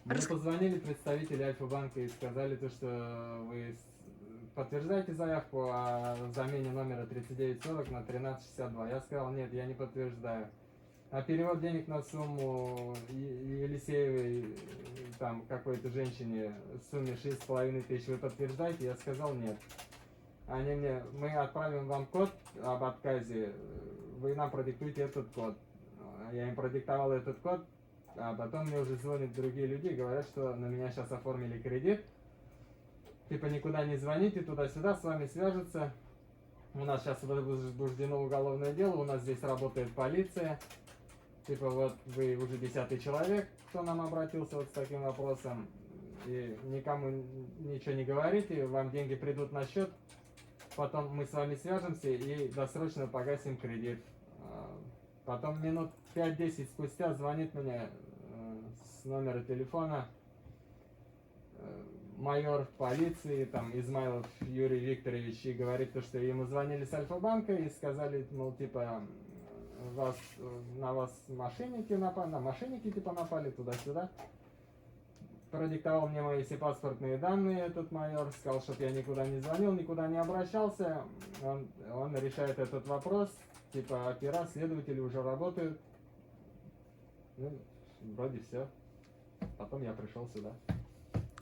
Мне позвонили представители Альфа-банка и сказали то, что вы подтверждаете заявку о замене номера 3940 на 1362. Я сказал, нет, я не подтверждаю. А перевод денег на сумму Елисеевой, там, какой-то женщине, в сумме 6500 вы подтверждаете? Я сказал, нет. Они мне, мы отправим вам код об отказе, вы нам продиктуйте этот код. Я им продиктовал этот код, а потом мне уже звонят другие люди и говорят, что на меня сейчас оформили кредит. Типа никуда не звоните, туда-сюда, с вами свяжутся. У нас сейчас возбуждено уголовное дело, у нас здесь работает полиция. Типа вот вы уже 10-й человек, кто нам обратился вот с таким вопросом. И никому ничего не говорите, вам деньги придут на счет. Потом мы с вами свяжемся и досрочно погасим кредит. Потом минут 5-10 спустя звонит мне с номера телефона майор полиции, там, Измайлов Юрий Викторович, и говорит то, что ему звонили с Альфа-банка и сказали, мол, типа, на вас мошенники напали, на мошенники типа напали туда-сюда. Продиктовал мне мои все паспортные данные этот майор, сказал, чтобы я никуда не звонил, никуда не обращался. Он решает этот вопрос, типа, опера, следователи уже работают. Ну, вроде все. Потом я пришел сюда.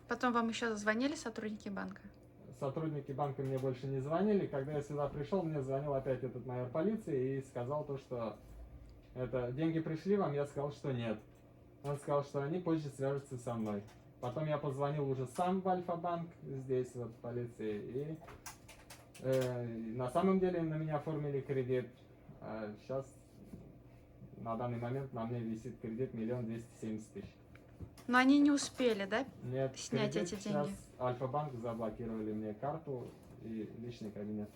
Потом вам еще звонили сотрудники банка? Сотрудники банка мне больше не звонили. Когда я сюда пришел, мне звонил опять этот майор полиции и сказал то, что это деньги пришли вам, я сказал, что нет. Он сказал, что они позже свяжутся со мной. Потом я позвонил уже сам в Альфа-банк, здесь вот в полиции, и на самом деле на меня оформили кредит. А сейчас, на данный момент, на мне висит кредит 1 270 000. Но они не успели, да, Нет, снять кредит эти деньги? сейчас Альфа-банк заблокировали мне карту и личный кабинет.